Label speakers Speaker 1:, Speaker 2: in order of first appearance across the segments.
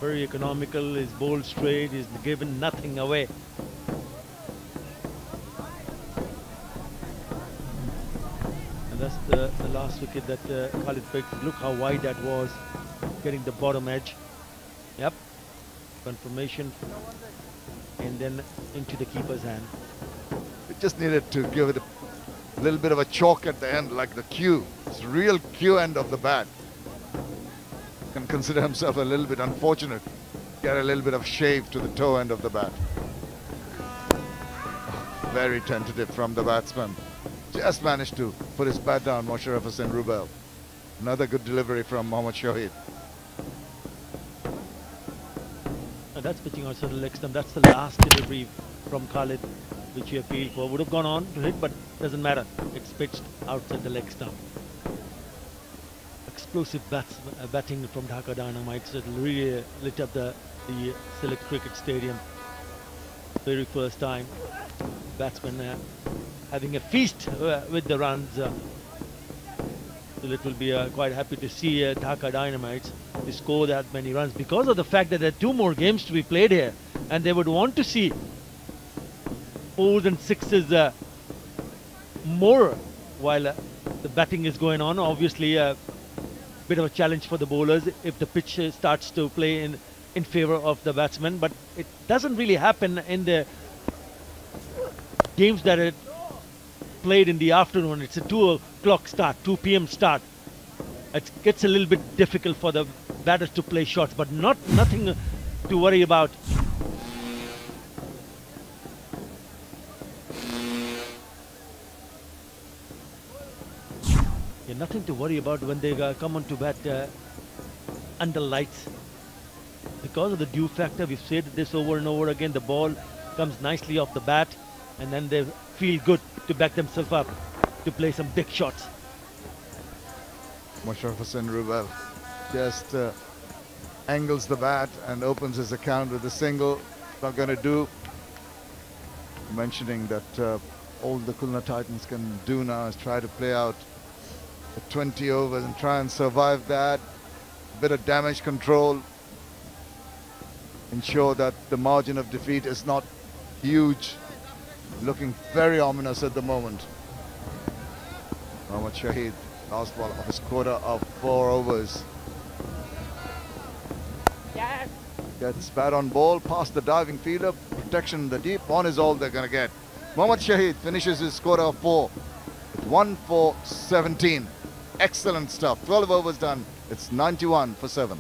Speaker 1: Very economical, is bowled straight, is given nothing away. And that's the last wicket that Khalid picked. Look how wide that was, getting the bottom edge. Yep, confirmation, and then into the keeper's hand.
Speaker 2: We just needed to give it a little bit of a chalk at the end, like the cue. It's real cue end of the bat. Can consider himself a little bit unfortunate. Get a little bit of shave to the toe end of the bat. Very tentative from the batsman. Just managed to put his bat down, Mosharaf Hossain Rubel. Another good delivery from Mohammad Shahid.
Speaker 1: And that's pitching outside the leg stump. That's the last delivery from Khalid, which he appealed for. Would have gone on to hit, but doesn't matter. It's pitched outside the leg stump. Explosive batting from Dhaka Dynamites that really lit up the Select Cricket Stadium. Very first time. Batsmen having a feast with the runs. So it will be quite happy to see Dhaka Dynamites to score that many runs because of the fact that there are 2 more games to be played here, and they would want to see 4s and 6s more while the batting is going on. Obviously, a bit of a challenge for the bowlers if the pitch starts to play in favor of the batsmen, but it doesn't really happen in the games that are played in the afternoon. It's a 2 o'clock start, 2 p.m. start. It gets a little bit difficult for the batters to play shots, but nothing to worry about. Yeah, nothing to worry about when they come on to bat under lights. Because of the dew factor, we've said this over and over again, the ball comes nicely off the bat, and then they feel good to back themselves up to play some big shots.
Speaker 2: Mosharaf Hossain Rubel just angles the bat and opens his account with a single. Not going to do. Mentioning that all the Khulna Titans can do now is try to play out the 20 overs and try and survive that. A bit of damage control. Ensure that the margin of defeat is not huge. Looking very ominous at the moment. Mohammad Shahid, last ball of his quarter of 4 overs.
Speaker 3: Yes.
Speaker 2: Gets bat on ball, past the diving fielder, protection in the deep, one is all they're going to get. Mohammad Shahid finishes his quarter of 4 with 1 for 17. Excellent stuff. 12 overs done. It's 91 for 7.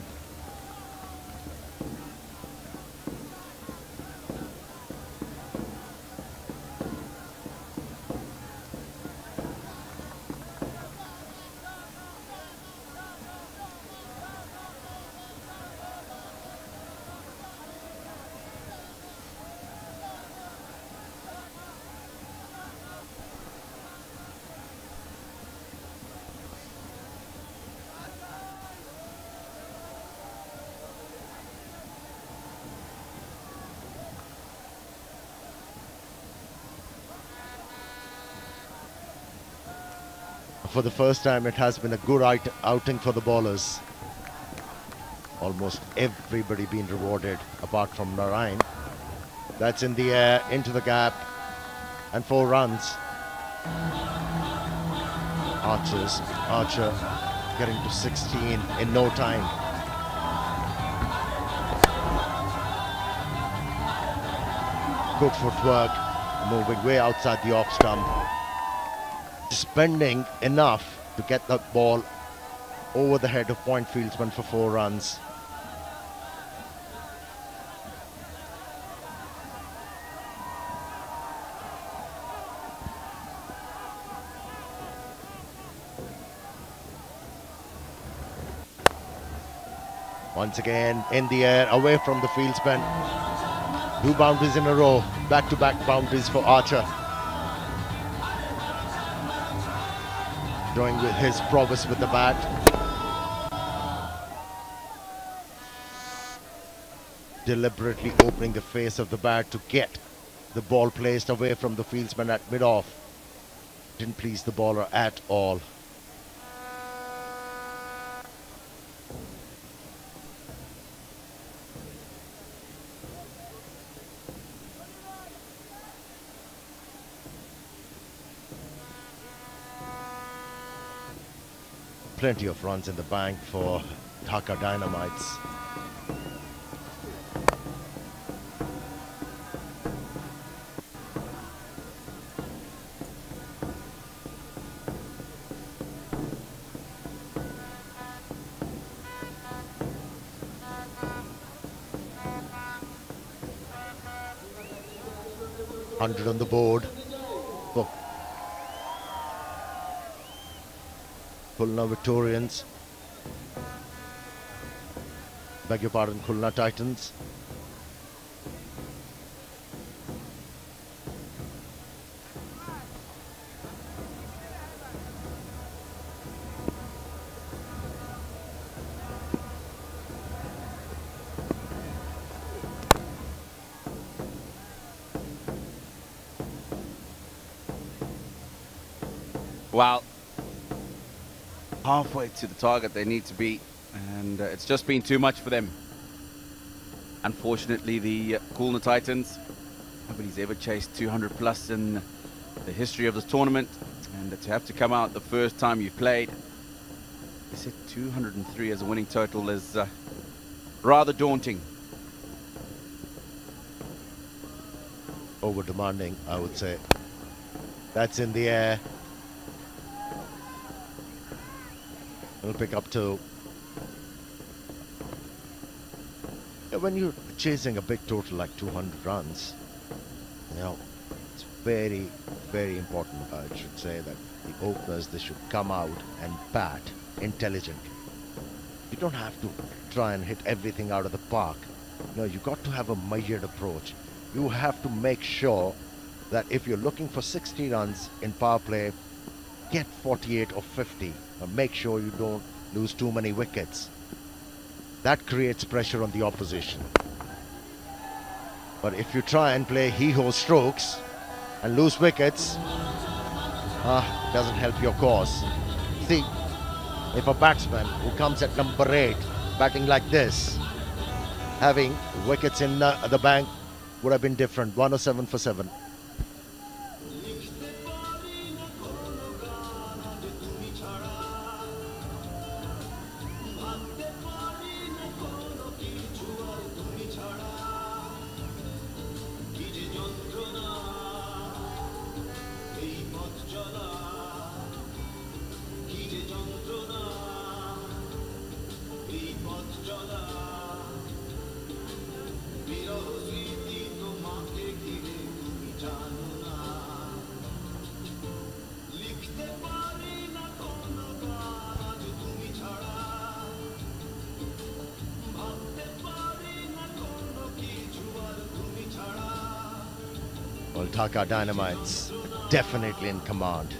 Speaker 4: For the first time, it has been a good outing for the bowlers. Almost everybody been rewarded apart from Narayan. That's in the air, into the gap, and 4 runs. Archer getting to 16 in no time. Good footwork, moving way outside the off stump. Spending enough to get that ball over the head of point fieldsman for 4 runs. Once again in the air, away from the fieldsman. 2 boundaries in a row, back-to-back boundaries for Archer. Showing with his prowess with the bat. Deliberately opening the face of the bat to get the ball placed away from the fieldsman at mid-off. Didn't please the bowler at all. Plenty of runs in the bank for Dhaka Dynamites. $100 on the board for Khulna Victorians. Beg your pardon, Khulna Titans.
Speaker 3: Well, halfway to the target they need to be, and it's just been too much for them. Unfortunately, the Khulna Titans, nobody's ever chased 200 plus in the history of this tournament, and to have to come out the first time you've played, they said 203 as a winning total is rather daunting.
Speaker 4: Over demanding, I would say. That's in the air. It'll pick up two. When you're chasing a big total like 200 runs, you know, it's very, very important, I should say, that the openers, they should come out and bat intelligently. You don't have to try and hit everything out of the park. No, you got to have a measured approach. You have to make sure that if you're looking for 60 runs in power play, get 48 or 50. Make sure you don't lose too many wickets. That creates pressure on the opposition. But if you try and play hee-haw strokes and lose wickets, doesn't help your cause. See, if a batsman who comes at number 8 batting like this, having wickets in the bank would have been different. 107 for 7. Well, Dhaka Dynamites definitely in command.